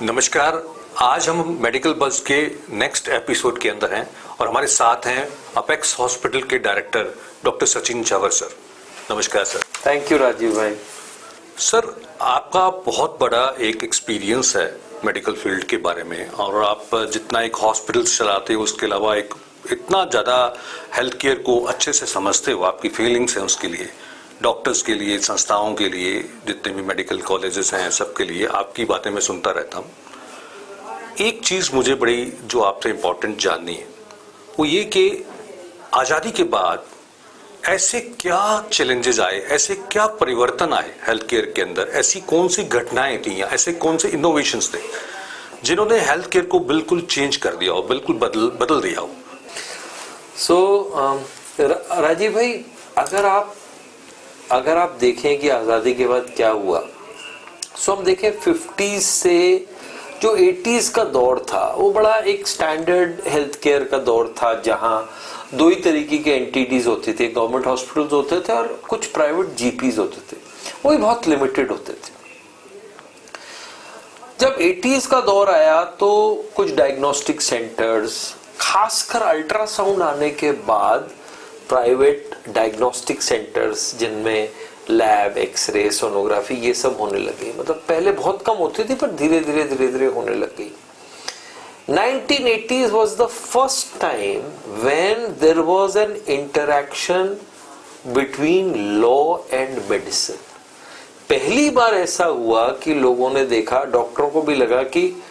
नमस्कार। आज हम मेडिकल बज़ के नेक्स्ट एपिसोड के अंदर हैं और हमारे साथ हैं अपेक्स हॉस्पिटल के डायरेक्टर डॉक्टर सचिन झवर सर। नमस्कार सर। थैंक यू राजीव भाई। सर, आपका बहुत बड़ा एक एक्सपीरियंस है मेडिकल फील्ड के बारे में, और आप जितना एक हॉस्पिटल चलाते हो उसके अलावा एक इतना ज़्यादा हेल्थ केयर को अच्छे से समझते हो, आपकी फीलिंग्स हैं उसके लिए, डॉक्टर्स के लिए, संस्थाओं के लिए, जितने भी मेडिकल कॉलेजेस हैं सबके लिए आपकी बातें मैं सुनता रहता हूँ। एक चीज़ मुझे बड़ी जो आपसे इम्पोर्टेंट जाननी है वो ये कि आज़ादी के बाद ऐसे क्या चैलेंजेस आए, ऐसे क्या परिवर्तन आए हेल्थ केयर के अंदर, ऐसी कौन सी घटनाएं थी या ऐसे कौन से इनोवेशंस थे जिन्होंने हेल्थ केयर को बिल्कुल चेंज कर दिया हो, बिल्कुल बदल दिया हो? राजीव भाई, अगर आप देखें कि आज़ादी के बाद क्या हुआ, हम देखें 50s से जो 80s का दौर था वो बड़ा एक स्टैंडर्ड हेल्थ केयर का दौर था, जहां दो ही तरीके के एंटिटीज होते थे, गवर्नमेंट हॉस्पिटल्स होते थे और कुछ प्राइवेट जीपीज होते थे, वो भी बहुत लिमिटेड होते थे। जब 80s का दौर आया तो कुछ डायग्नोस्टिक सेंटर्स, खासकर अल्ट्रासाउंड आने के बाद प्राइवेट डायग्नोस्टिक सेंटर्स जिनमें लैब, एक्सरे, सोनोग्राफी ये सब होने लगे। मतलब पहले बहुत कम होती थी पर धीरे धीरे होने लग गई। 1980s was the first time when there was an interaction between law and medicine. पहली बार ऐसा हुआ कि लोगों ने देखा, डॉक्टरों को भी लगा कि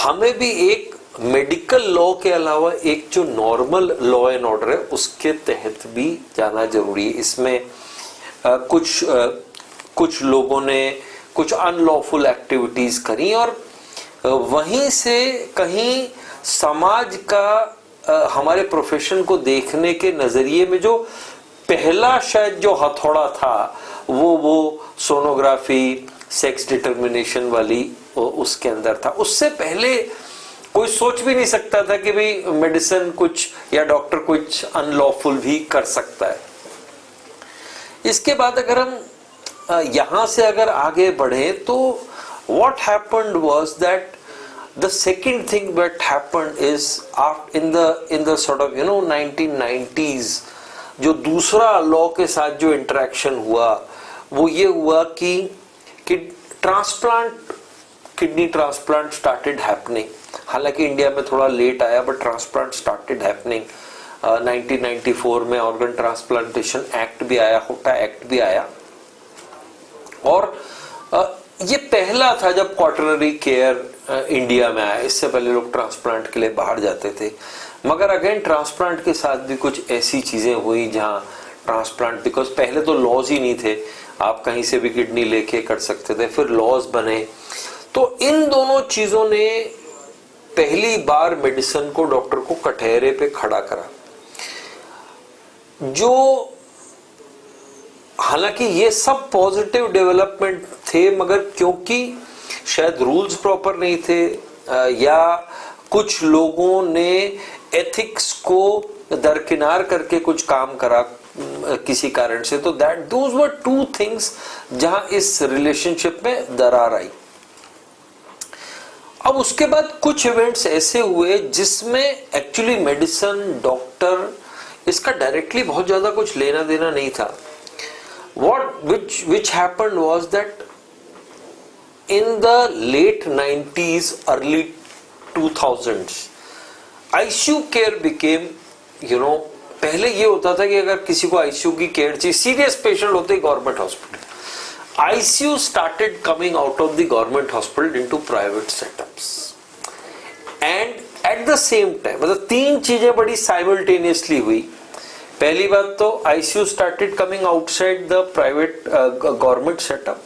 हमें भी एक मेडिकल लॉ के अलावा एक जो नॉर्मल लॉ एंड ऑर्डर है उसके तहत भी जाना जरूरी है। इसमें कुछ लोगों ने कुछ अनलॉफुल एक्टिविटीज करी और वहीं से कहीं समाज का हमारे प्रोफेशन को देखने के नजरिए में जो पहला शायद जो हथौड़ा था वो सोनोग्राफी, सेक्स डिटर्मिनेशन वाली उसके अंदर था। उससे पहले कोई सोच भी नहीं सकता था कि भाई मेडिसिन कुछ या डॉक्टर कुछ अनलॉफुल भी कर सकता है। इसके बाद अगर हम यहां से अगर आगे बढ़े तो what happened was that the second thing that happened is in the sort of 1990s जो दूसरा लॉ के साथ जो इंटरेक्शन हुआ वो ये हुआ कि किडनी ट्रांसप्लांट स्टार्टेड हैपनिंग। हालांकि इंडिया में थोड़ा लेट आया बट ट्रांसप्लांट स्टार्टेड हैपनिंग। 1994 में ऑर्गन ट्रांसप्लांटेशन एक्ट भी आया, होटा एक्ट भी आया, और ये पहला था जब क्वार्टरनरी केयर इंडिया में आया। इससे पहले लोग ट्रांसप्लांट के लिए बाहर जाते थे, मगर अगेन ट्रांसप्लांट के साथ भी कुछ ऐसी चीजें हुई जहां ट्रांसप्लांट, बिकॉज पहले तो लॉज ही नहीं थे, आप कहीं से भी किडनी लेके कर सकते थे, फिर लॉज बने। तो इन दोनों चीजों ने पहली बार मेडिसिन को, डॉक्टर को कटहरे पे खड़ा करा। जो हालांकि ये सब पॉजिटिव डेवलपमेंट थे, मगर क्योंकि शायद रूल्स प्रॉपर नहीं थे या कुछ लोगों ने एथिक्स को दरकिनार करके कुछ काम करा किसी कारण से, तो दोज वर टू थिंग्स जहां इस रिलेशनशिप में दरार आई। अब उसके बाद कुछ इवेंट्स ऐसे हुए जिसमें एक्चुअली मेडिसिन, डॉक्टर, इसका डायरेक्टली बहुत ज्यादा कुछ लेना देना नहीं था। which happened was that in the late 90s, early 2000s, ICU care became, पहले ये होता था कि अगर किसी को ICU की केयर चाहिए, सीरियस पेशेंट होते ही government hospital, ICU started coming out of the government hospital into private setups, and at the same time, मतलब तीन चीजें बड़ी simultaneously हुई। पहली बात तो ICU started coming outside the private government setup.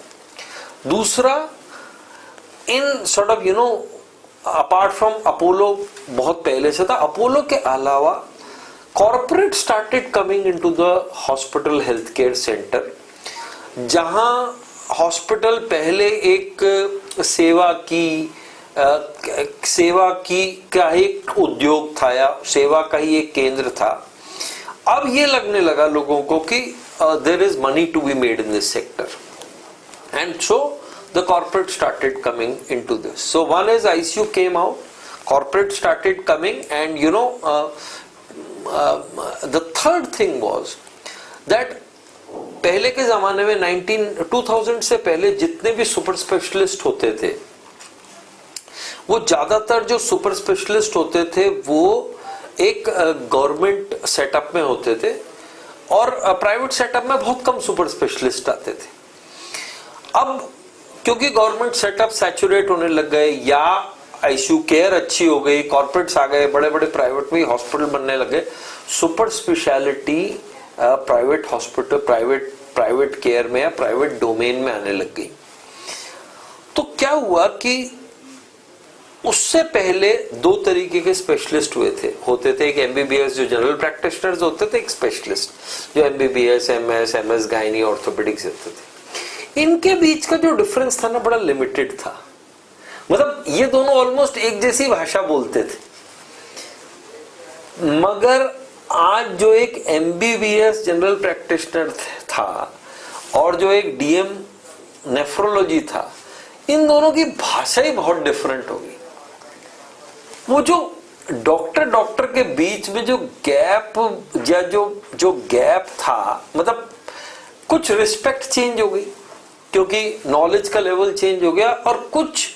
दूसरा, इन sort of apart from Apollo बहुत पहले से था, अपोलो के अलावा corporate started coming into the hospital healthcare center, जहां हॉस्पिटल पहले एक सेवा की का एक उद्योग था या सेवा का ही एक केंद्र था। अब ये लगने लगा लोगों को कि there is money to be made in this sector, and so the corporate started coming into this. So one is ICU came out, corporate started coming, and the third thing was that पहले के जमाने में 2000 से पहले जितने भी super specialist होते थे, वो ज्यादातर जो सुपर स्पेशलिस्ट होते थे वो एक गवर्नमेंट सेटअप में होते थे और प्राइवेट सेटअप में बहुत कम सुपर स्पेशलिस्ट आते थे। अब क्योंकि गवर्नमेंट सेटअप सैचुरेट होने लग गए या आईसीयू केयर अच्छी हो गई, कॉर्पोरेट्स आ गए, बड़े बड़े प्राइवेट में हॉस्पिटल बनने लगे, super speciality private hospital, private care में या प्राइवेट डोमेन में आने लग गई। तो क्या हुआ कि उससे पहले दो तरीके के स्पेशलिस्ट होते थे। एक एमबीबीएस जो जनरल प्रैक्टिशनर्स होते थे, एक स्पेशलिस्ट जो एमबीबीएस, एमएस, गायनी, ऑर्थोपेडिक्स होते थे। इनके बीच का जो डिफरेंस था ना, बड़ा लिमिटेड था। मतलब ये दोनों ऑलमोस्ट एक जैसी भाषा बोलते थे, मगर आज जो एक एमबीबीएस जनरल प्रैक्टिशनर था और जो एक डीएम नेफ्रोलॉजी था, इन दोनों की भाषा ही बहुत डिफरेंट होगी। वो जो डॉक्टर के बीच में जो गैप या जो गैप था, मतलब कुछ रिस्पेक्ट चेंज हो गई क्योंकि नॉलेज का लेवल चेंज हो गया और कुछ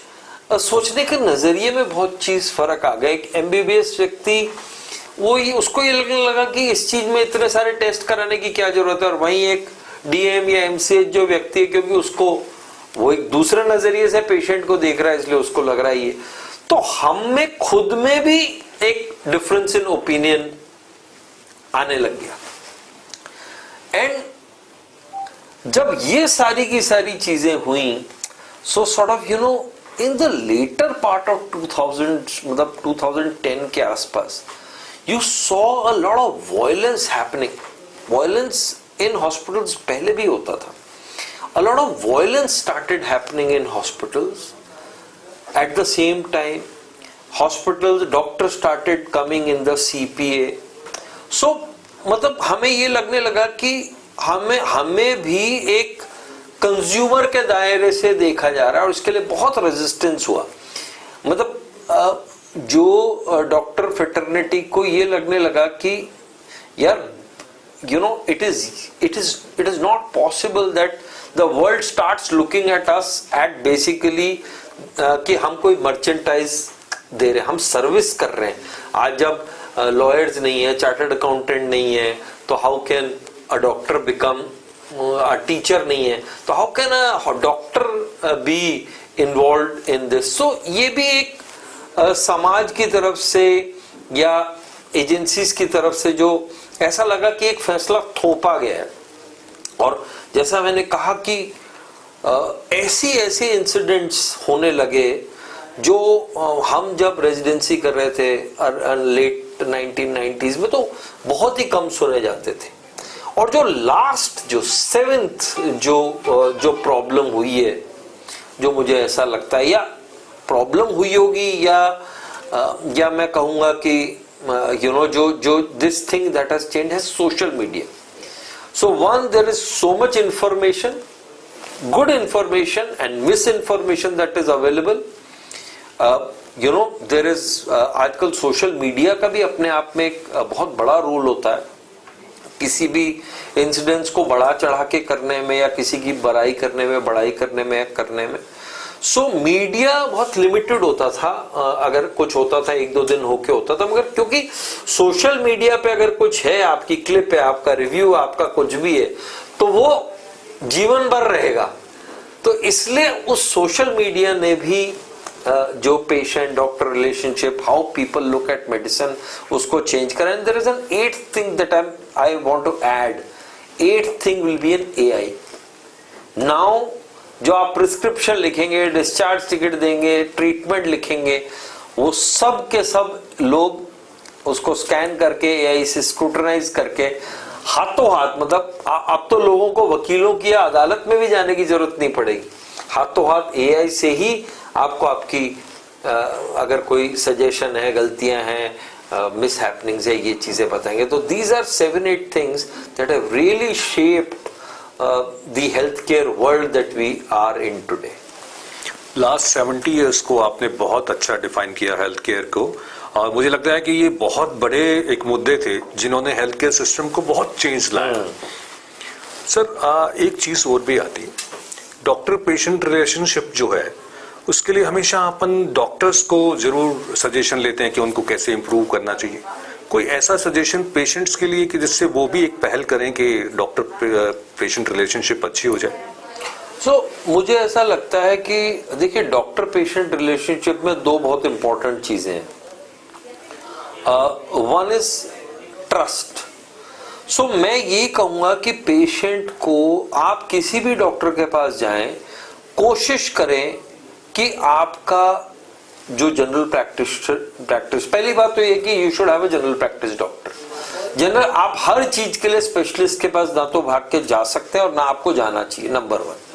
सोचने के नजरिए में बहुत चीज फर्क आ गया। एक एमबीबीएस व्यक्ति उसको ये लगने लगा कि इस चीज में इतने सारे टेस्ट कराने की क्या जरूरत है, और वहीं एक डीएम या एमसीएच जो व्यक्ति है, क्योंकि उसको वो एक दूसरे नजरिए से पेशेंट को देख रहा है, इसलिए उसको लग रहा है ये। तो हम में खुद में भी एक डिफरेंस इन ओपिनियन आने लग गया। एंड जब ये सारी की सारी चीजें हुई, so sort of in the latter part of 2000, मतलब 2010 के आसपास, you saw a lot of violence happening. Violence in hospitals पहले भी होता था। A lot of violence started happening in hospitals. At the same time, hospitals, doctors started coming in the CPA. So मतलब हमें ये लगने लगा कि हमें भी एक कंज्यूमर के दायरे से देखा जा रहा है, और इसके लिए बहुत रेजिस्टेंस हुआ। मतलब जो डॉक्टर फेटर्निटी को ये लगने लगा कि यार it is not possible that the world starts looking at us at basically कि हम कोई मर्चेंटाइज दे रहे हैं, हम सर्विस कर रहे हैं। आज जब लॉयर्स नहीं है, चार्टर्ड अकाउंटेंट नहीं है, तो how can a doctor become a teacher नहीं है, तो how can a doctor be involve in this. So ये भी एक समाज की तरफ से या एजेंसीज की तरफ से जो ऐसा लगा कि एक फैसला थोपा गया है। और जैसा मैंने कहा कि ऐसे इंसिडेंट्स होने लगे जो हम जब रेजिडेंसी कर रहे थे लेट 1990s में, तो बहुत ही कम सुने जाते थे। और जो लास्ट जो 7th जो प्रॉब्लम हुई है, जो मुझे ऐसा लगता है, या प्रॉब्लम हुई होगी या मैं कहूंगा कि जो this thing that has changed है social media. So one, there is so much information, good information and misinformation that is available. There is आजकल सोशल मीडिया का भी अपने आप में एक बहुत बड़ा रोल होता है, किसी भी इंसिडेंट्स को बढ़ा चढ़ा के करने में या किसी की बड़ाई करने में, बड़ाई करने में। सो मीडिया बहुत लिमिटेड होता था, अगर कुछ होता था 1-2 दिन होके होता था, मगर क्योंकि सोशल मीडिया पे अगर कुछ है, आपकी क्लिप है, आपका रिव्यू, आपका कुछ भी है, तो वो जीवन भर रहेगा। तो इसलिए उस सोशल मीडिया ने भी जो patient doctor relationship, how people look at medicine, उसको चेंज करा। And there is an 8th thing that I want to add. 8th thing will be an AI. Now जो आप प्रिस्क्रिप्शन लिखेंगे, डिस्चार्ज टिकट देंगे, treatment लिखेंगे, वो सब के सब लोग उसको स्कैन करके एआई से स्क्रूटनाइज करके हाथों हाथ, मतलब अब तो लोगों को वकीलों की या अदालत में भी जाने की जरूरत नहीं पड़ेगी, हाथों हाथ एआई से ही आपको आपकी अगर कोई सजेशन है, गलतियां हैं, मिस हैपनिंग्स है, ये चीजें बताएंगे। तो these are 7-8 things that have really shaped the healthcare world that we are in today. Last 70 years को आपने बहुत अच्छा डिफाइन किया हेल्थ केयर को, और मुझे लगता है कि ये बहुत बड़े एक मुद्दे थे जिन्होंने हेल्थ केयर सिस्टम को बहुत चेंज लाया। सर एक चीज और भी आती, डॉक्टर पेशेंट रिलेशनशिप जो है उसके लिए हमेशा अपन डॉक्टर्स को जरूर सजेशन लेते हैं कि उनको कैसे इम्प्रूव करना चाहिए। कोई ऐसा सजेशन पेशेंट्स के लिए कि जिससे वो भी एक पहल करें कि डॉक्टर पेशेंट रिलेशनशिप अच्छी हो जाए? मुझे ऐसा लगता है कि देखिए, डॉक्टर पेशेंट रिलेशनशिप में दो बहुत इंपॉर्टेंट चीजें हैं। One is trust. मैं ये कहूंगा कि पेशेंट को आप किसी भी डॉक्टर के पास जाएं, कोशिश करें कि आपका जो जनरल प्रैक्टिस, पहली बात तो ये कि you should have a general practice doctor. General, आप हर चीज के लिए स्पेशलिस्ट के पास ना तो भाग के जा सकते हैं और ना आपको जाना चाहिए, नंबर 1।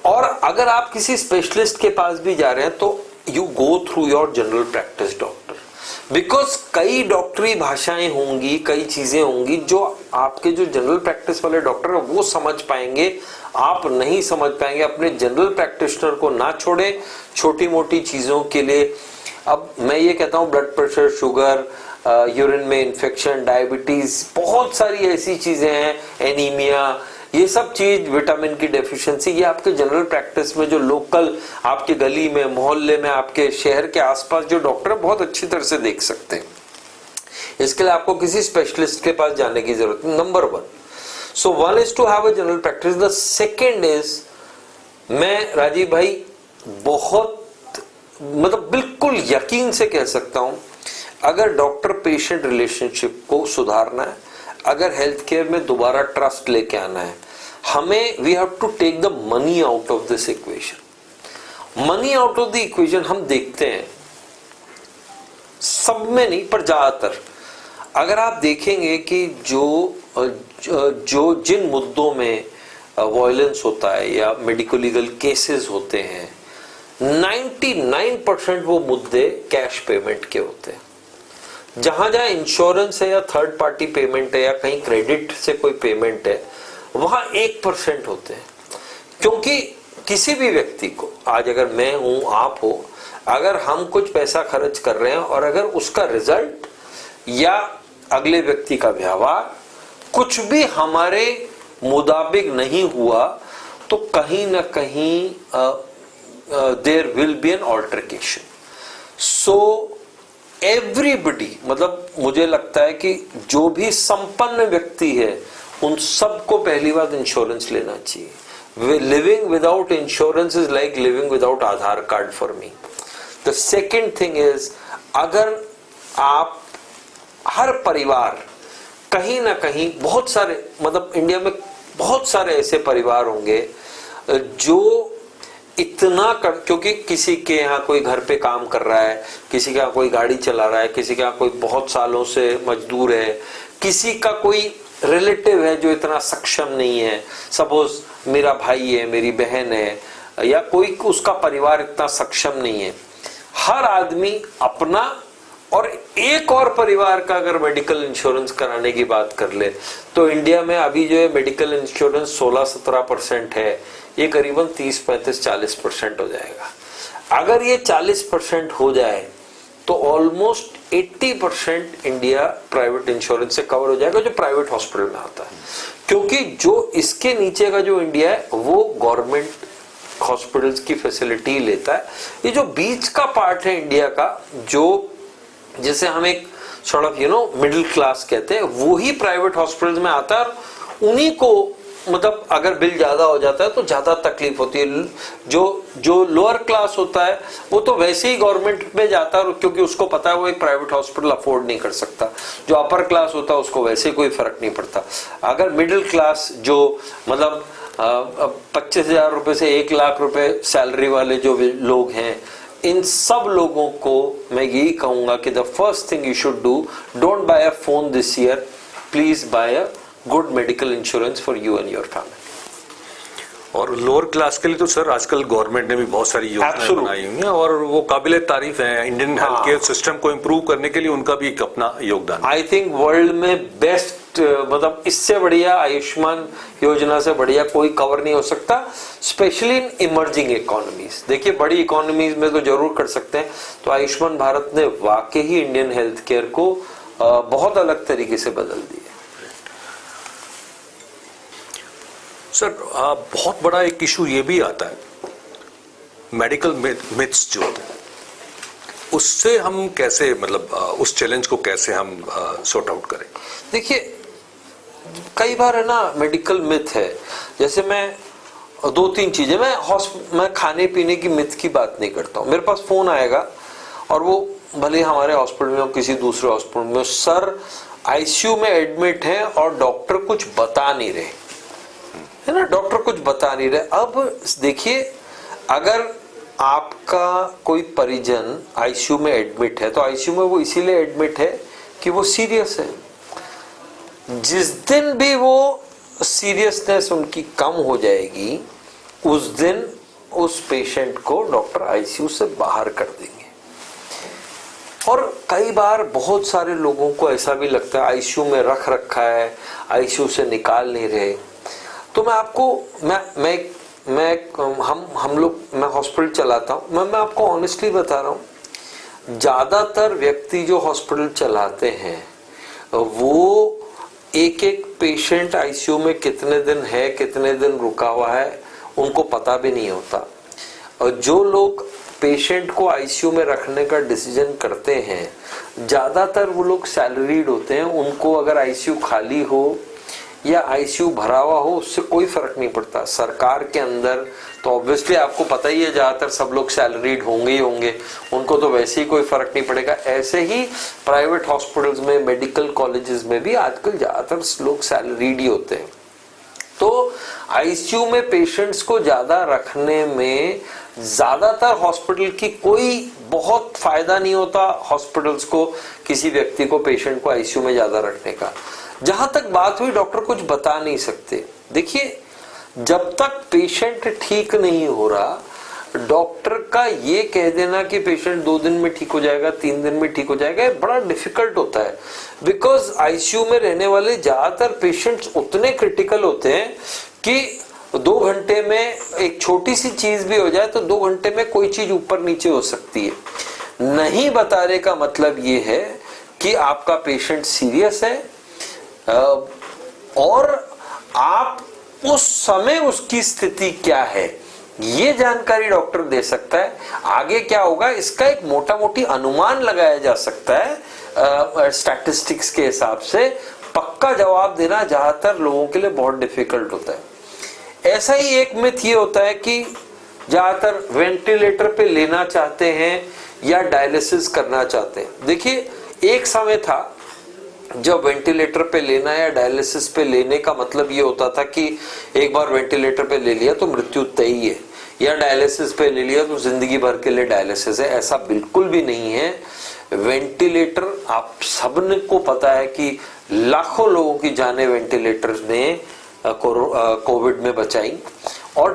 और अगर आप किसी स्पेशलिस्ट के पास भी जा रहे हैं तो you go through your general practice doctor, because कई डॉक्टरी भाषाएं होंगी, कई चीजें होंगी जो आपके जो जनरल प्रैक्टिस वाले डॉक्टर है वो समझ पाएंगे, आप नहीं समझ पाएंगे। अपने जनरल प्रैक्टिशनर को ना छोड़े छोटी मोटी चीजों के लिए। अब मैं ये कहता हूं, ब्लड प्रेशर, शुगर, यूरिन में इन्फेक्शन, डायबिटीज, बहुत सारी ऐसी चीजें हैं, एनीमिया, ये सब चीज, विटामिन की डेफिशिएंसी, ये आपके जनरल प्रैक्टिस में जो लोकल आपके गली में, मोहल्ले में, आपके शहर के आसपास जो डॉक्टर बहुत अच्छी तरह से देख सकते हैं। इसके लिए आपको किसी स्पेशलिस्ट के पास जाने की जरूरत नहीं, number 1। So 1 is to have a general practice. The second is, मैं राजीव भाई बहुत मतलब बिल्कुल यकीन से कह सकता हूं, अगर डॉक्टर पेशेंट रिलेशनशिप को सुधारना है, अगर हेल्थ केयर में दोबारा ट्रस्ट लेके आना है, हमें we have to take the money out of this equation. Money out of the equation हम देखते हैं, सब में नहीं पर ज्यादातर अगर आप देखेंगे कि जो जिन मुद्दों में वायलेंस होता है या मेडिकल लीगल केसेस होते हैं, 99% वो मुद्दे कैश पेमेंट के होते हैं। जहां जहां इंश्योरेंस है या थर्ड पार्टी पेमेंट है या कहीं क्रेडिट से कोई पेमेंट है, वहां 1% होते हैं। क्योंकि किसी भी व्यक्ति को, आज अगर मैं हूं, आप हो, अगर हम कुछ पैसा खर्च कर रहे हैं और अगर उसका रिजल्ट या अगले व्यक्ति का व्यवहार कुछ भी हमारे मुताबिक नहीं हुआ, तो कहीं ना कहीं there will be an altercation. So everybody, मतलब मुझे लगता है कि जो भी संपन्न व्यक्ति है उन सबको पहली बात इंश्योरेंस लेना चाहिए। Living without insurance is like living without Aadhaar card for me. The second thing is, अगर आप हर परिवार कहीं ना कहीं, बहुत सारे, मतलब इंडिया में बहुत सारे ऐसे परिवार होंगे जो इतना क्योंकि किसी के यहाँ कोई घर पे काम कर रहा है, किसी के यहाँ कोई गाड़ी चला रहा है, किसी के यहाँ कोई बहुत सालों से मजदूर है, किसी का कोई रिलेटिव है जो इतना सक्षम नहीं है, सपोज मेरा भाई है, मेरी बहन है, या कोई उसका परिवार इतना सक्षम नहीं है। हर आदमी अपना और एक और परिवार का अगर मेडिकल इंश्योरेंस कराने की बात कर ले, तो इंडिया में अभी जो है मेडिकल इंश्योरेंस 16-17% है, ये करीबन 30-35-40% हो जाएगा। अगर ये 40% हो जाए तो ऑलमोस्ट 80% इंडिया प्राइवेट इंश्योरेंस से कवर हो जाएगा, जो प्राइवेट हॉस्पिटल में आता है। क्योंकि जो इसके नीचे का जो इंडिया है वो गवर्नमेंट हॉस्पिटल्स की फैसिलिटी लेता है। ये जो बीच का पार्ट है इंडिया का, जो जिसे हम एक सॉर्ट ऑफ मिडिल क्लास कहते हैं, वो ही प्राइवेट हॉस्पिटल्स में आता है। और उन्हीं को, मतलब अगर बिल ज्यादा हो जाता है तो ज्यादा तकलीफ होती है। जो लोअर क्लास होता है वो तो वैसे ही गवर्नमेंट में जाता है, क्योंकि उसको पता है वो एक प्राइवेट हॉस्पिटल अफोर्ड नहीं कर सकता। जो अपर क्लास होता है उसको वैसे कोई फर्क नहीं पड़ता। अगर मिडिल क्लास, जो मतलब 25,000 रुपए से 1 लाख रुपए सैलरी वाले जो लोग हैं, इन सब लोगों को मैं यही कहूंगा कि the first thing you should do, don't buy a phone this year, please buy a good medical insurance for you and your family. और लोअर क्लास के लिए तो सर आजकल गवर्नमेंट ने भी बहुत सारी योजनाएं Absolutely. बनाई हुई हैं और वो काबिले तारीफ है। इंडियन हेल्थ केयर सिस्टम को इम्प्रूव करने के लिए उनका भी एक अपना योगदान है। आई थिंक वर्ल्ड में बेस्ट, मतलब इससे बढ़िया आयुष्मान योजना से बढ़िया कोई कवर नहीं हो सकता, स्पेशली इन इमर्जिंग इकोनॉमीज। देखिए बड़ी इकोनॉमीज में तो जरूर कर सकते हैं, तो आयुष्मान भारत ने वाकई ही इंडियन हेल्थ केयर को बहुत अलग तरीके से बदल दिया। सर बहुत बड़ा एक इशू ये भी आता है, मेडिकल मिथ्स जो होते हैं, उससे हम कैसे, मतलब उस चैलेंज को कैसे हम सॉर्ट आउट करें? देखिए कई बार है ना मेडिकल मिथ है, जैसे मैं दो तीन चीजें, मैं खाने पीने की मिथ की बात नहीं करता हूँ। मेरे पास फोन आएगा और वो भले हमारे हॉस्पिटल में हो किसी दूसरे हॉस्पिटल में, सर आईसीयू में एडमिट है और डॉक्टर कुछ बता नहीं रहे, है ना, डॉक्टर कुछ बता नहीं रहे। अब देखिए अगर आपका कोई परिजन आईसीयू में एडमिट है तो आईसीयू में वो इसीलिए एडमिट है कि वो सीरियस है। जिस दिन भी वो सीरियसनेस उनकी कम हो जाएगी उस दिन उस पेशेंट को डॉक्टर आईसीयू से बाहर कर देंगे। और कई बार बहुत सारे लोगों को ऐसा भी लगता है आईसीयू में रख रखा है, आईसीयू से निकाल नहीं रहे। तो मैं आपको मैं हॉस्पिटल चलाता हूँ, मैं आपको ऑनेस्टली बता रहा हूँ, ज्यादातर व्यक्ति जो हॉस्पिटल चलाते हैं वो एक एक पेशेंट आईसीयू में कितने दिन है, कितने दिन रुका हुआ है, उनको पता भी नहीं होता। और जो लोग पेशेंट को आईसीयू में रखने का डिसीजन करते हैं ज्यादातर वो लोग सैलरीड होते हैं। उनको अगर आईसीयू खाली हो या आईसीयू भरा हुआ हो उससे कोई फर्क नहीं पड़ता। सरकार के अंदर तो ऑब्वियसली आपको पता ही है ज्यादातर सब लोग सैलरीड होंगे ही होंगे, उनको तो वैसे ही कोई फर्क नहीं पड़ेगा। ऐसे ही प्राइवेट हॉस्पिटल्स में, मेडिकल कॉलेजेस में भी आजकल ज्यादातर लोग सैलरीड ही होते हैं। तो आईसीयू में पेशेंट्स को ज्यादा रखने में ज्यादातर हॉस्पिटल की कोई बहुत फायदा नहीं होता हॉस्पिटल्स को, किसी व्यक्ति को, पेशेंट को आईसीयू में ज्यादा रखने का। जहां तक बात हुई डॉक्टर कुछ बता नहीं सकते, देखिए जब तक पेशेंट ठीक नहीं हो रहा, डॉक्टर का ये कह देना कि पेशेंट 2 दिन में ठीक हो जाएगा, 3 दिन में ठीक हो जाएगा, ये बड़ा डिफिकल्ट होता है। बिकॉज आईसीयू में रहने वाले ज्यादातर पेशेंट्स उतने क्रिटिकल होते हैं कि 2 घंटे में एक छोटी सी चीज भी हो जाए तो 2 घंटे में कोई चीज ऊपर नीचे हो सकती है। नहीं बताने का मतलब ये है कि आपका पेशेंट सीरियस है और आप उस समय उसकी स्थिति क्या है ये जानकारी डॉक्टर दे सकता है। आगे क्या होगा इसका एक मोटा मोटी अनुमान लगाया जा सकता है स्टैटिस्टिक्स के हिसाब से। पक्का जवाब देना ज्यादातर लोगों के लिए बहुत डिफिकल्ट होता है। ऐसा ही एक मिथ ये होता है कि ज्यादातर वेंटिलेटर पे लेना चाहते हैं या डायलिसिस करना चाहते हैं। देखिए एक समय था जब वेंटिलेटर पे लेना या डायलिसिस पे लेने का मतलब ये होता था कि एक बार वेंटिलेटर पे ले लिया तो मृत्यु तय ही है, या डायलिसिस पे ले लिया तो जिंदगी भर के लिए डायलिसिस है। ऐसा बिल्कुल भी नहीं है। वेंटिलेटर आप सबने को पता है कि लाखों लोगों की जानें वेंटिलेटर ने कोविड में बचाई। और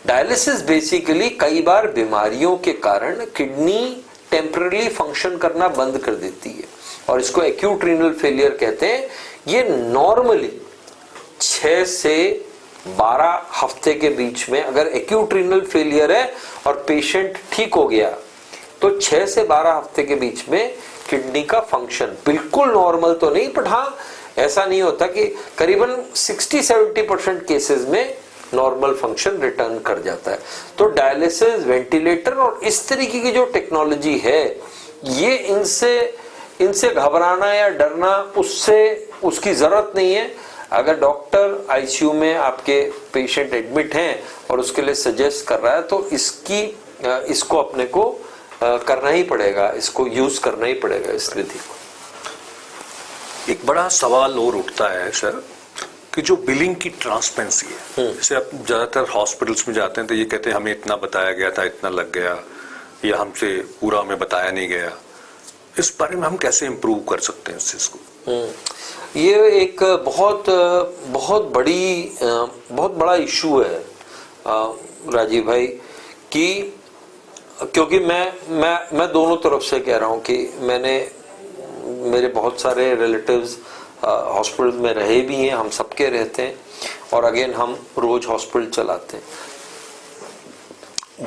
डायलिसिस बेसिकली कई बार बीमारियों के कारण किडनी टेम्पररी फंक्शन करना बंद कर देती है और इसको एक्यूट रीनल फेलियर कहते हैं। ये नॉर्मली 6 से 12 हफ्ते के बीच में, अगर एक्यूट रीनल फेलियर है और पेशेंट ठीक हो गया तो 6 से 12 हफ्ते के बीच में किडनी का फंक्शन बिल्कुल नॉर्मल तो नहीं, बट हाँ ऐसा नहीं होता कि करीबन 60-70% केसेस में नॉर्मल फंक्शन रिटर्न कर जाता है। तो डायलिसिस, वेंटिलेटर और इस तरीके की जो टेक्नोलॉजी है ये इनसे घबराना या डरना उसकी जरूरत नहीं है। अगर डॉक्टर आईसीयू में आपके पेशेंट एडमिट हैं और उसके लिए सजेस्ट कर रहा है तो इसको अपने को करना ही पड़ेगा, इसको यूज करना ही पड़ेगा इस विधि को। एक बड़ा सवाल और उठता है सर कि जो बिलिंग की ट्रांसपेरेंसी है, जैसे आप ज्यादातर हॉस्पिटल्स में जाते हैं तो ये कहते हैं हमें इतना बताया गया था, इतना लग गया, या हमसे पूरा हमें बताया नहीं गया। इस बारे में हम कैसे इम्प्रूव कर सकते हैं इस चीज को? ये एक बहुत बड़ा इशू है राजीव भाई, कि क्योंकि मैं दोनों तरफ से कह रहा हूँ कि मेरे बहुत सारे रिलेटिव्स हॉस्पिटल में रहे भी हैं, हम सबके रहते हैं, और अगेन हम रोज हॉस्पिटल चलाते हैं।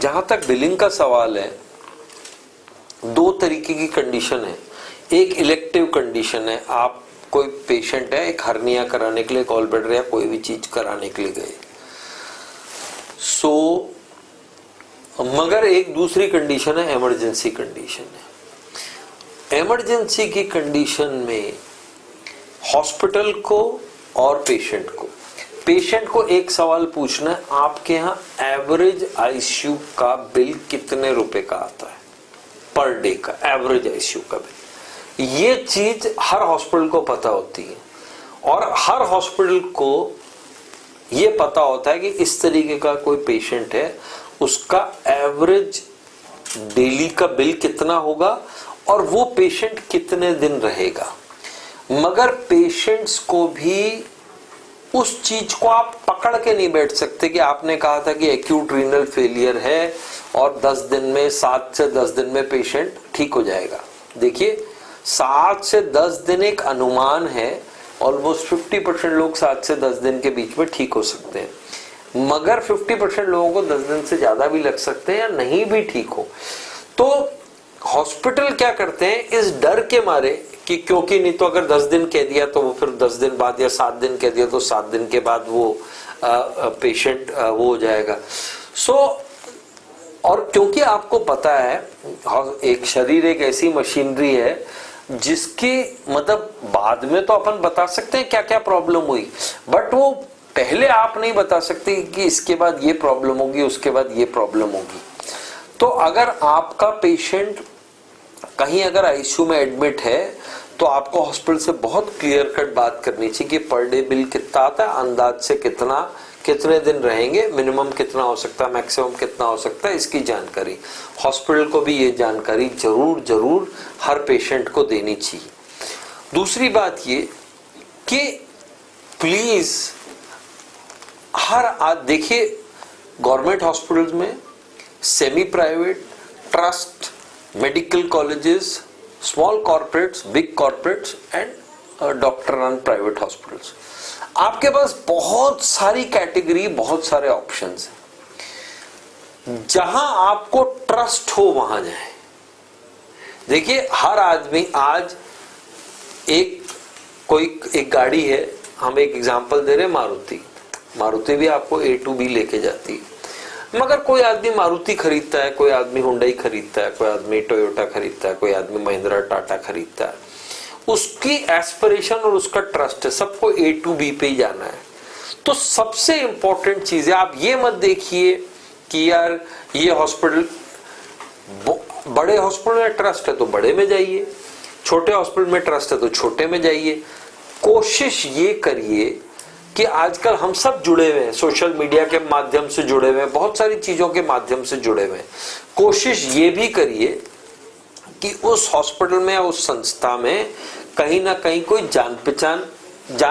जहां तक बिलिंग का सवाल है, दो तरीके की कंडीशन है। एक इलेक्टिव कंडीशन है, आप कोई पेशेंट है, एक हर्निया कराने के लिए, गॉल ब्लैडर या कोई भी चीज कराने के लिए गए, मगर एक दूसरी कंडीशन है, इमरजेंसी कंडीशन है। इमरजेंसी की कंडीशन में हॉस्पिटल को और पेशेंट को एक सवाल पूछना है, आपके यहाँ एवरेज आईसीयू का बिल कितने रुपए का आता है पर डे का, एवरेज आईसीयू का बिल। ये चीज हर हॉस्पिटल को पता होती है, और हर हॉस्पिटल को ये पता होता है कि इस तरीके का कोई पेशेंट है, उसका एवरेज डेली का बिल कितना होगा और वो पेशेंट कितने दिन रहेगा। मगर पेशेंट्स को भी उस चीज को आप पकड़ के नहीं बैठ सकते कि आपने कहा था कि एक्यूट रीनल फेलियर है और 10 दिन में, 7 से 10 दिन में पेशेंट ठीक हो जाएगा। देखिए 7 से 10 दिन एक अनुमान है, ऑलमोस्ट 50% लोग 7 से 10 दिन के बीच में ठीक हो सकते हैं, मगर 50% लोगों को 10 दिन से ज्यादा भी लग सकते हैं या नहीं भी ठीक हो। तो हॉस्पिटल क्या करते हैं, इस डर के मारे कि क्योंकि नहीं तो अगर 10 दिन कह दिया तो वो फिर 10 दिन बाद, या 7 दिन कह दिया तो 7 दिन के बाद वो पेशेंट वो हो जाएगा। और क्योंकि आपको पता है एक शरीर एक ऐसी मशीनरी है जिसकी मतलब बाद में तो अपन बता सकते हैं क्या क्या प्रॉब्लम हुई, बट वो पहले आप नहीं बता सकते कि इसके बाद ये प्रॉब्लम होगी, उसके बाद ये प्रॉब्लम होगी। तो अगर आपका पेशेंट कहीं अगर आईसीयू में एडमिट है तो आपको हॉस्पिटल से बहुत क्लियर कट बात करनी चाहिए कि पर डे बिल कितना आता है, अंदाज से कितने दिन रहेंगे, मिनिमम कितना हो सकता है, मैक्सिमम कितना हो सकता है, इसकी जानकारी हॉस्पिटल को भी ये जानकारी जरूर हर पेशेंट को देनी चाहिए। दूसरी बात ये कि प्लीज देखिए गवर्नमेंट हॉस्पिटल्स में, semi private, trust, medical colleges, small corporates, big corporates and doctor run private hospitals, आपके पास बहुत सारी कैटेगरी, बहुत सारे ऑप्शंस हैं। जहां आपको ट्रस्ट हो वहां जाए। देखिए हर आदमी आज एक गाड़ी है, हम एक एग्जांपल दे रहे हैं, मारुति भी आपको A to B लेके जाती है, मगर कोई आदमी मारुति खरीदता है, कोई आदमी हुंडई खरीदता है, कोई आदमी टोयोटा खरीदता है, कोई आदमी महिंद्रा टाटा खरीदता है। उसकी एस्पिरेशन और उसका ट्रस्ट है, सबको A to B पे ही जाना है। तो सबसे इंपॉर्टेंट चीज है, आप ये मत देखिए कि यार ये हॉस्पिटल, बड़े हॉस्पिटल में ट्रस्ट है तो बड़े में जाइए, छोटे हॉस्पिटल में ट्रस्ट है तो छोटे में जाइए। कोशिश ये करिए कि आजकल हम सब जुड़े हुए हैं, सोशल मीडिया के माध्यम से जुड़े हुए हैं, बहुत सारी चीजों के माध्यम से जुड़े हुए हैं। कोशिश ये भी करिए कि उस हॉस्पिटल में या उस संस्था में कहीं ना कहीं कोई जान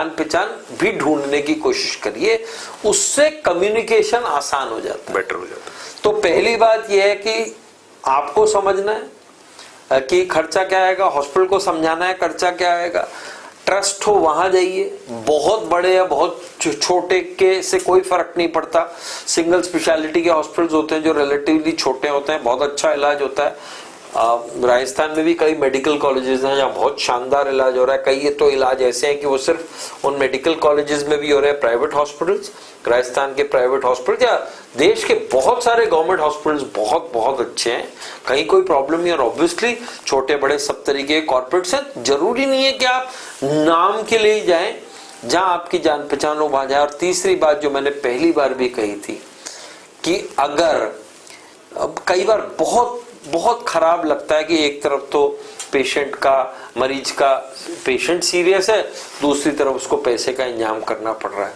पहचान भी ढूंढने की कोशिश करिए, उससे कम्युनिकेशन आसान हो जाता है, बेटर हो जाता है। तो पहली बात यह है कि आपको समझना है कि खर्चा क्या आएगा, हॉस्पिटल को समझाना है खर्चा क्या आएगा। ट्रस्ट हो वहां जाइए, बहुत बड़े या बहुत छोटे के से कोई फर्क नहीं पड़ता। सिंगल स्पेशलिटी के हॉस्पिटल्स होते हैं जो रिलेटिवली छोटे होते हैं, बहुत अच्छा इलाज होता है। राजस्थान में भी कई मेडिकल कॉलेजेस हैं जहाँ बहुत शानदार इलाज हो रहा है। कई तो इलाज ऐसे हैं कि वो सिर्फ उन मेडिकल कॉलेजेस में भी हो रहे हैं। प्राइवेट हॉस्पिटल्स, राजस्थान के प्राइवेट हॉस्पिटल या देश के बहुत सारे गवर्नमेंट हॉस्पिटल्स बहुत अच्छे हैं, कहीं कोई प्रॉब्लम नहीं। और ऑब्वियसली छोटे बड़े सब तरीके के कॉर्पोरेट्स हैं, जरूरी नहीं है कि आप नाम के लिए ही जाएं, जहां आपकी जान पहचान हो वहां जाए। और तीसरी बात जो मैंने पहली बार भी कही थी कि अगर कई बार बहुत खराब लगता है कि एक तरफ तो मरीज का पेशेंट सीरियस है, दूसरी तरफ उसको पैसे का इंतजाम करना पड़ रहा है।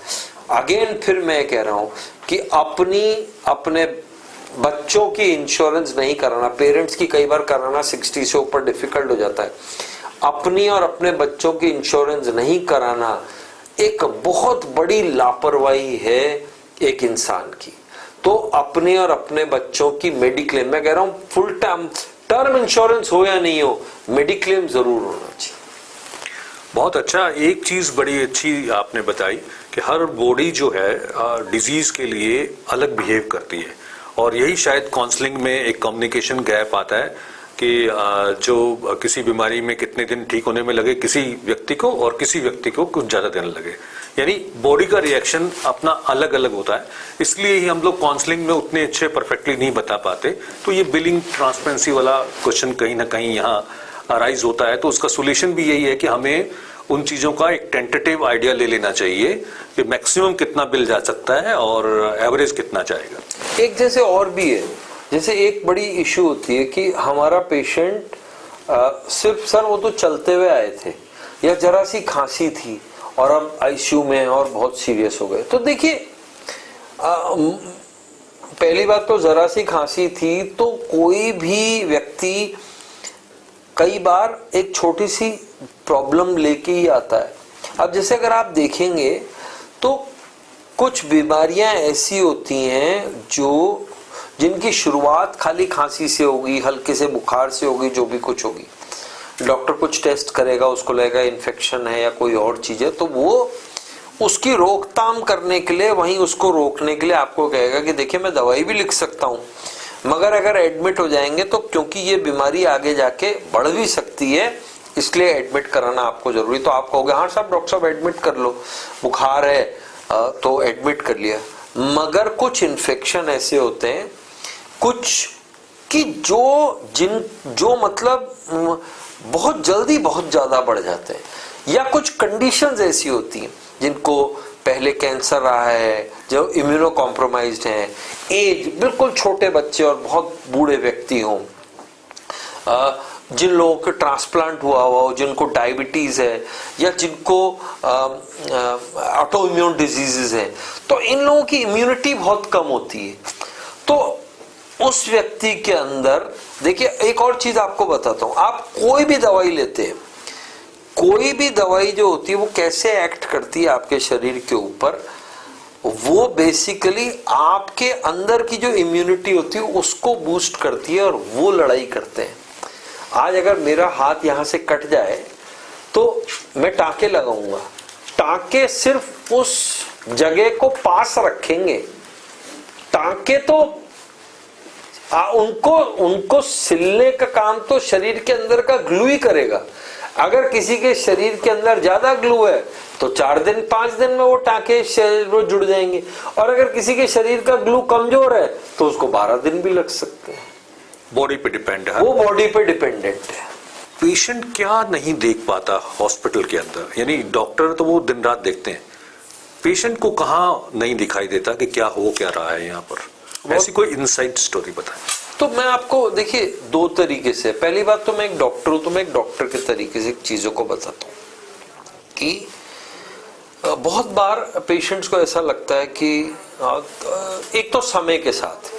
अगेन फिर मैं कह रहा हूं कि अपने बच्चों की इंश्योरेंस नहीं कराना, पेरेंट्स की कई बार कराना 60 से ऊपर डिफिकल्ट हो जाता है। अपनी और अपने बच्चों की इंश्योरेंस नहीं कराना एक बहुत बड़ी लापरवाही है एक इंसान की। तो अपने और अपने बच्चों की मेडिक्लेम, मैं कह रहा हूं फुल टर्म इंश्योरेंस हो या नहीं हो, मेडिक्लेम जरूर होना चाहिए। बहुत अच्छा, एक चीज बड़ी अच्छी आपने बताई कि हर बॉडी जो है डिजीज के लिए अलग बिहेव करती है, और यही शायद काउंसलिंग में एक कम्युनिकेशन गैप आता है कि जो किसी बीमारी में कितने दिन ठीक होने में लगे किसी व्यक्ति को, और किसी व्यक्ति को कुछ ज्यादा दिन लगे, यानी बॉडी का रिएक्शन अपना अलग अलग होता है। इसलिए ही हम लोग काउंसलिंग में उतने अच्छे परफेक्टली नहीं बता पाते। तो ये बिलिंग ट्रांसपेरेंसी वाला क्वेश्चन कहीं ना कहीं यहाँ अराइज होता है। तो उसका सोल्यूशन भी यही है कि हमें उन चीजों का एक टेंटेटिव आइडिया ले लेना चाहिए कि मैक्सिमम कितना बिल जा सकता है और एवरेज कितना जाएगा। एक जैसे और भी है, जैसे एक बड़ी इश्यू होती है कि हमारा पेशेंट सिर्फ सर वो तो चलते हुए आए थे या जरा सी खांसी थी और अब आईसीयू में हैं और बहुत सीरियस हो गए। तो देखिए पहली बात तो जरा सी खांसी थी तो कोई भी व्यक्ति कई बार एक छोटी सी प्रॉब्लम लेके ही आता है। अब जैसे अगर आप देखेंगे तो कुछ बीमारियां ऐसी होती हैं जो जिनकी शुरुआत खाली खांसी से होगी, हल्के से बुखार से होगी, जो भी कुछ होगी, डॉक्टर कुछ टेस्ट करेगा, उसको लगेगा इन्फेक्शन है या कोई और चीज है, तो वो उसकी रोकथाम करने के लिए, वहीं उसको रोकने के लिए आपको कहेगा कि देखिए मैं दवाई भी लिख सकता हूं, मगर अगर एडमिट हो जाएंगे तो क्योंकि ये बीमारी आगे जाके बढ़ भी सकती है, इसलिए एडमिट कराना आपको जरूरी। तो आप कहोगे हाँ साहब डॉक्टर साहब एडमिट कर लो, बुखार है तो एडमिट कर लिया। मगर कुछ इन्फेक्शन ऐसे होते हैं कुछ कि जो मतलब बहुत जल्दी बहुत ज्यादा बढ़ जाते हैं, या कुछ कंडीशंस ऐसी होती हैं जिनको पहले कैंसर रहा है, जो इम्यूनो कॉम्प्रोमाइज्ड हैं, एज बिल्कुल छोटे बच्चे और बहुत बूढ़े व्यक्ति हों, जिन लोगों को ट्रांसप्लांट हुआ हो, जिनको डायबिटीज है या जिनको ऑटो इम्यून डिजीजेस हैं, तो इन लोगों की इम्यूनिटी बहुत कम होती है। तो उस व्यक्ति के अंदर देखिए एक और चीज आपको बताता हूं, आप कोई भी दवाई लेते हैं, कोई भी दवाई जो होती है वो कैसे एक्ट करती है आपके शरीर के ऊपर, वो बेसिकली आपके अंदर की जो इम्यूनिटी होती है उसको बूस्ट करती है और वो लड़ाई करते हैं। आज अगर मेरा हाथ यहां से कट जाए तो मैं टांके लगाऊंगा, टांके सिर्फ उस जगह को पास रखेंगे, टांके तो उनको सिलने का काम तो शरीर के अंदर का ग्लू ही करेगा। अगर किसी के शरीर के अंदर ज्यादा ग्लू है तो 4 दिन 5 दिन में वो टांके शरीर जुड़ जाएंगे, और अगर किसी के शरीर का ग्लू कमजोर है तो उसको 12 दिन भी लग सकते हैं। बॉडी पे डिपेंड है, वो बॉडी पे डिपेंडेंट है। पेशेंट क्या नहीं देख पाता हॉस्पिटल के अंदर, यानी डॉक्टर तो वो दिन रात देखते हैं, पेशेंट को कहाँ नहीं दिखाई देता कि क्या हो क्या रहा है यहाँ पर, ऐसी कोई इनसाइड स्टोरी बताएं। तो मैं आपको देखिए 2 तरीके से, पहली बात तो मैं एक डॉक्टर हूं तो मैं एक डॉक्टर के तरीके से चीजों को बताता हूं कि बहुत बार पेशेंट्स को ऐसा लगता है कि एक तो समय के साथ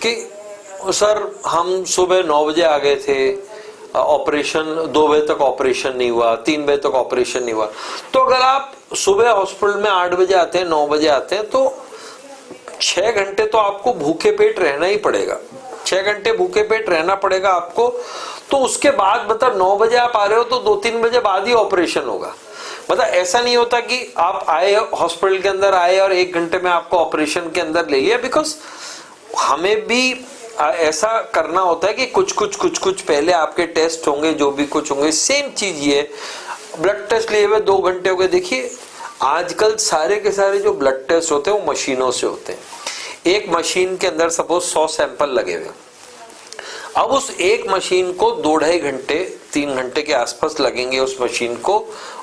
कि सर हम सुबह 9 बजे आ गए थे, ऑपरेशन 2 बजे तक ऑपरेशन नहीं हुआ, 3 बजे तक ऑपरेशन नहीं हुआ। तो अगर आप सुबह हॉस्पिटल में 8 बजे आते हैं, 9 बजे आते हैं, तो 6 घंटे तो आपको भूखे पेट रहना ही पड़ेगा, 6 घंटे भूखे पेट रहना पड़ेगा आपको। तो उसके बाद मतलब 9 बजे आप आ रहे हो तो 2-3 बजे बाद ही ऑपरेशन होगा। मतलब ऐसा नहीं होता कि आप आए हॉस्पिटल के अंदर आए और 1 घंटे में आपको ऑपरेशन के अंदर ले लिया, बिकॉज हमें भी ऐसा करना होता है कि कुछ पहले आपके टेस्ट होंगे, जो भी कुछ होंगे। सेम चीज ये ब्लड टेस्ट लिए हुए 2 घंटे हो गए। देखिए आजकल सारे के सारे जो ब्लड टेस्ट होते हैं वो मशीनों से होते हैं। एक मशीन के अंदर सपोज 100 सैंपल लगे हुए, अब उस एक मशीन को 2-2.5 घंटे 3 घंटे के आसपास लगेंगे उस मशीन को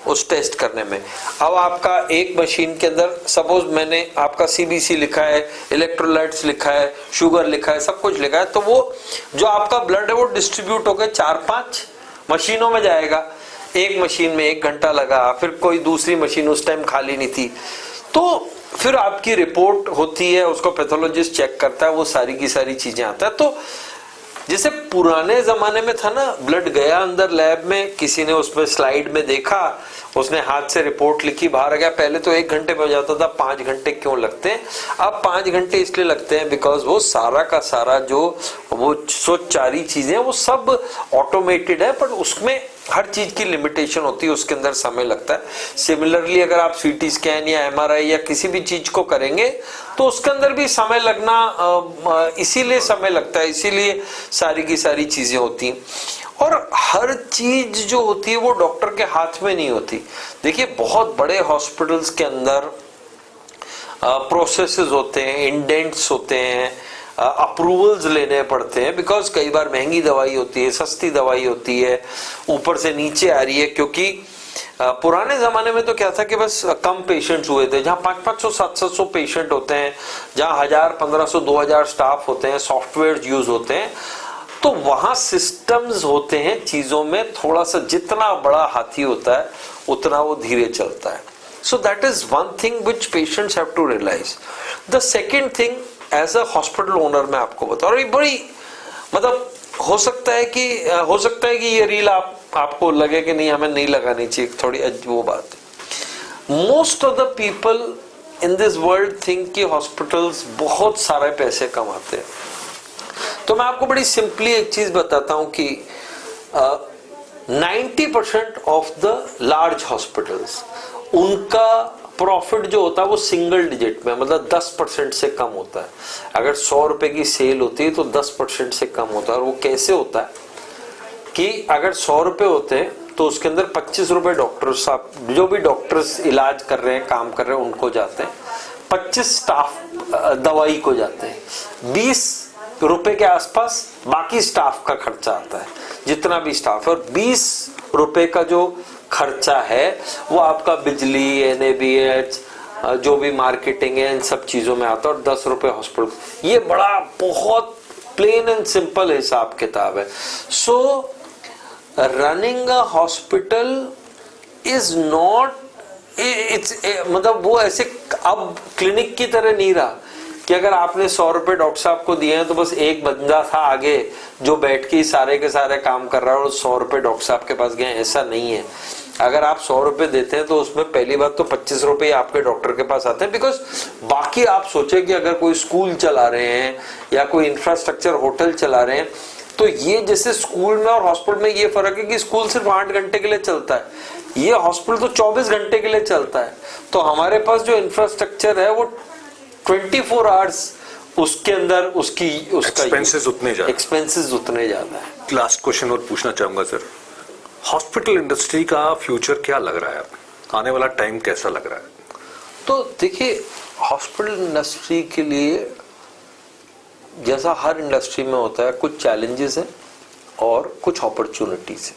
उस टेस्ट करने में। अब आपका एक मशीन के अंदर सपोज मैंने आपका सीबीसी लिखा है, इलेक्ट्रोलाइट्स लिखा है, शुगर लिखा है, सब कुछ लिखा है, तो वो जो आपका ब्लड है वो डिस्ट्रीब्यूट होकर 4-5 मशीनों में जाएगा। एक मशीन में 1 घंटा लगा, फिर कोई दूसरी मशीन उस टाइम खाली नहीं थी, तो फिर आपकी रिपोर्ट होती है, उसको पैथोलॉजिस्ट चेक करता है, वो सारी की सारी चीजें आता है। तो जैसे पुराने जमाने में था ना, ब्लड गया अंदर लैब में, किसी ने उसमें स्लाइड में देखा, उसने हाथ से रिपोर्ट लिखी, बाहर आ गया। पहले तो 1 घंटे में हो जाता था, 5 घंटे क्यों लगते हैं? अब 5 घंटे इसलिए लगते हैं बिकॉज वो सारा का सारा जो वो सोचारी चीजें वो सब ऑटोमेटेड है, पर उसमें हर चीज की लिमिटेशन होती है, उसके अंदर समय लगता है। सिमिलरली अगर आप सीटी स्कैन या एमआरआई या किसी भी चीज को करेंगे तो उसके अंदर भी समय लगना, इसीलिए समय लगता है, इसीलिए सारी की सारी चीजें होती हैं। और हर चीज जो होती है वो डॉक्टर के हाथ में नहीं होती। देखिए बहुत बड़े हॉस्पिटल्स के अंदर प्रोसेसेस होते हैं, इंडेंट्स होते हैं, अप्रूवल्स लेने पड़ते हैं, बिकॉज कई बार महंगी दवाई होती है, सस्ती दवाई होती है, ऊपर से नीचे आ रही है। क्योंकि पुराने जमाने में तो क्या था कि बस कम पेशेंट्स हुए थे, जहां 500 700 पेशेंट होते हैं, जहां 1000 1500 2000 स्टाफ होते हैं, सॉफ्टवेयर यूज होते हैं, तो वहां सिस्टम्स होते हैं चीजों में। थोड़ा सा जितना बड़ा हाथी होता है उतना वो धीरे चलता है। So that is one thing which patients have to realise. The second thing, as a hospital owner मैं आपको बता रहा हूं, बड़ी मतलब हो सकता है कि ये रील आपको लगे कि नहीं, हमें नहीं लगानी चाहिए, थोड़ी वो बात है। Most of the people in this world think कि हॉस्पिटल्स बहुत सारे पैसे कमाते हैं। तो मैं आपको बड़ी सिंपली एक चीज बताता हूं कि 90% ऑफ द लार्ज हॉस्पिटल्स, उनका प्रॉफिट जो होता है वो सिंगल डिजिट में, मतलब 10% से कम होता है। अगर 100 रुपए की सेल होती है तो 10% से कम होता है। और वो कैसे होता है कि अगर 100 रुपए होते हैं तो उसके अंदर 25 रुपए डॉक्टर साहब, जो भी डॉक्टर्स इलाज कर रहे हैं, काम कर रहे हैं, उनको जाते हैं। 25 स्टाफ दवाई को जाते हैं। 20 रुपए के आसपास बाकी स्टाफ का खर्चा आता है, जितना भी स्टाफ है। और 20 रुपए का जो खर्चा है वो आपका बिजली, एनएबीएच, जो भी मार्केटिंग है, इन सब चीजों में आता है। और 10 रुपए हॉस्पिटल। ये बड़ा बहुत प्लेन एंड सिंपल हिसाब किताब है। सो running a hospital is not, मतलब वो ऐसे अब क्लिनिक की तरह नहीं रहा कि अगर आपने 100 रुपए डॉक्टर साहब को दिए हैं तो बस एक बंदा था आगे जो बैठ के सारे के सारे काम कर रहा है और 100 रुपए डॉक्टर साहब के पास गए। ऐसा नहीं है। अगर आप 100 रुपए देते हैं तो उसमें पहली बात तो 25 रुपए आपके डॉक्टर के पास आते हैं, बिकॉज बाकी आप सोचे कि अगर कोई स्कूल चला रहे हैं या कोई इंफ्रास्ट्रक्चर होटल चला रहे हैं, तो ये जैसे स्कूल में और हॉस्पिटल में ये फर्क है कि स्कूल सिर्फ 8 घंटे के लिए चलता है, ये हॉस्पिटल तो 24 घंटे के लिए चलता है। तो हमारे पास जो इंफ्रास्ट्रक्चर है वो 24 आवर्स, उसके अंदर उसका एक्सपेंसेस उतने ज्यादा है। लास्ट क्वेश्चन और पूछना चाहूंगा सर, हॉस्पिटल इंडस्ट्री का फ्यूचर क्या लग रहा है, आने वाला टाइम कैसा लग रहा है? तो देखिए, हॉस्पिटल इंडस्ट्री के लिए जैसा हर इंडस्ट्री में होता है, कुछ चैलेंजेस हैं और कुछ अपॉर्चुनिटीज हैं।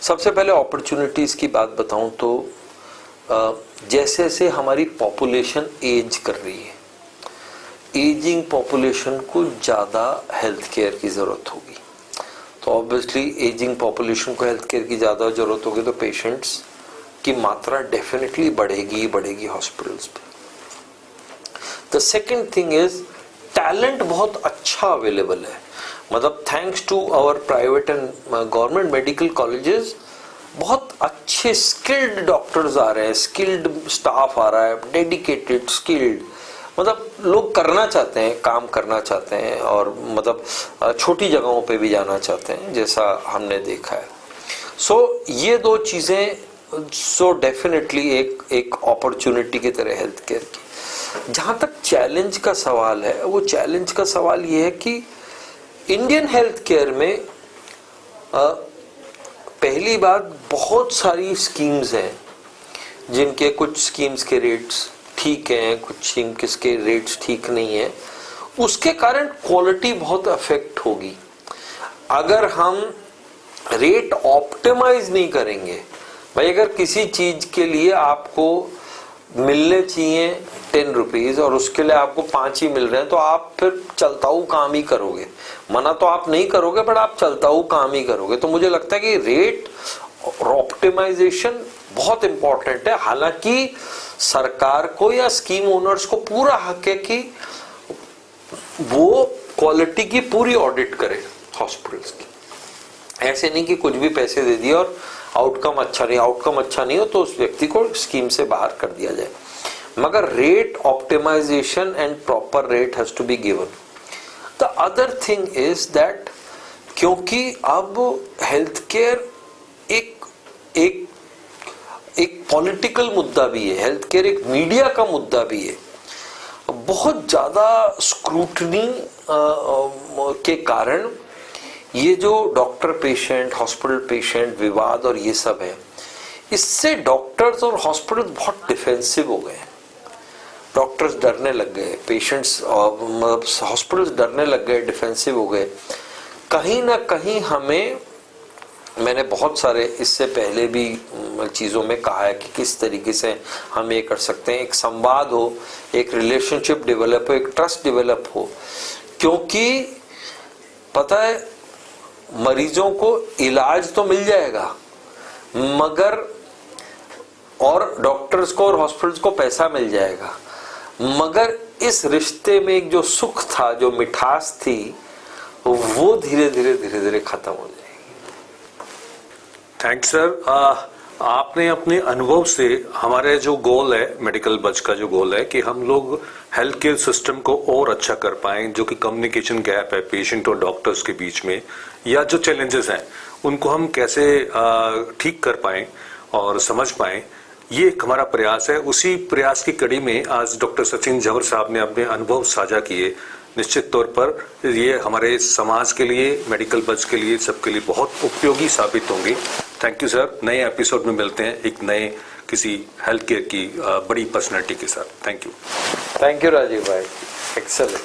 सबसे पहले अपॉर्चुनिटीज की बात बताऊं तो जैसे जैसे हमारी पॉपुलेशन एज कर रही है, एजिंग पॉपुलेशन को ज़्यादा हेल्थ केयर की ज़रूरत होगी। तो ऑब्वियसली एजिंग पॉपुलेशन को हेल्थ केयर की ज़्यादा ज़रूरत होगी, तो पेशेंट्स की मात्रा डेफिनेटली बढ़ेगी हॉस्पिटल्स पे। The second thing is talent बहुत अच्छा अवेलेबल है। मतलब thanks to our private and government medical colleges बहुत अच्छे स्किल्ड डॉक्टर्स आ रहे हैं, स्किल्ड स्टाफ आ रहा है, डेडिकेटेड, स्किल्ड। मतलब लोग करना चाहते हैं, काम करना चाहते हैं और मतलब छोटी जगहों पे भी जाना चाहते हैं, जैसा हमने देखा है। सो ये दो चीजें सो डेफिनेटली एक अपॉर्चुनिटी की तरह हेल्थ केयर की। जहां तक चैलेंज का सवाल है, वो चैलेंज का सवाल ये है कि इंडियन हेल्थ केयर में पहली बात, बहुत सारी स्कीम्स हैं जिनके कुछ स्कीम्स के रेट्स ठीक हैं, कुछ स्कीम्स के रेट्स ठीक नहीं है। उसके कारण क्वालिटी बहुत अफेक्ट होगी। अगर हम रेट ऑप्टिमाइज नहीं करेंगे, भाई अगर किसी चीज के लिए आपको मिलने चाहिए 10 रुपीज और उसके लिए आपको 5 ही मिल रहे हैं, तो आप फिर चलता हुआ काम ही करोगे। मना तो आप नहीं करोगे, बट आप चलता हुआ काम ही करोगे। तो मुझे लगता है कि रेट ऑप्टिमाइजेशन बहुत इंपॉर्टेंट है। हालांकि सरकार को या स्कीम ओनर्स को पूरा हक है कि वो क्वालिटी की पूरी ऑडिट करे हॉस्पिटल्स की। ऐसे नहीं कि कुछ भी पैसे दे दिए और आउटकम अच्छा नहीं हो तो उस व्यक्ति को स्कीम से बाहर कर दिया जाए, मगर rate optimisation and proper rate has to be given. The other thing is that क्योंकि अब हेल्थ केयर एक पॉलिटिकल मुद्दा भी है, हेल्थ केयर एक मीडिया का मुद्दा भी है। बहुत ज्यादा स्क्रूटनी के कारण ये जो डॉक्टर पेशेंट, हॉस्पिटल पेशेंट विवाद और ये सब है, इससे डॉक्टर्स और हॉस्पिटल बहुत डिफेंसिव हो गए। डॉक्टर्स डरने लग गए, पेशेंट्स मतलब हॉस्पिटल्स डरने लग गए, डिफेंसिव हो गए। कहीं ना कहीं हमें, मैंने बहुत सारे इससे पहले भी चीज़ों में कहा है कि किस तरीके से हम ये कर सकते हैं, एक संवाद हो, एक रिलेशनशिप डेवलप हो, एक ट्रस्ट डेवलप हो। क्योंकि पता है मरीजों को इलाज तो मिल जाएगा, मगर और डॉक्टर्स को और हॉस्पिटल्स को पैसा मिल जाएगा, मगर इस रिश्ते में एक जो सुख था, जो मिठास थी, वो धीरे धीरे खत्म हो जाएगी। Thanks sir. आपने अपने अनुभव से, हमारे जो गोल है मेडिकल बज का जो गोल है कि हम लोग हेल्थ केयर सिस्टम को और अच्छा कर पाएं, जो कि कम्युनिकेशन गैप है पेशेंट और डॉक्टर्स के बीच में, या जो चैलेंजेस हैं उनको हम कैसे ठीक कर पाएं और समझ पाएं, ये एक हमारा प्रयास है। उसी प्रयास की कड़ी में आज डॉक्टर सचिन झवर साहब ने अपने अनुभव साझा किए। निश्चित तौर पर ये हमारे समाज के लिए, मेडिकल बज के लिए, सबके लिए बहुत उपयोगी साबित होंगे। Thank you sir. नए एपिसोड में मिलते हैं एक नए किसी हेल्थ केयर की बड़ी पर्सनैलिटी के साथ। Thank you. Thank you Rajeev भाई, एक्सेलेंट।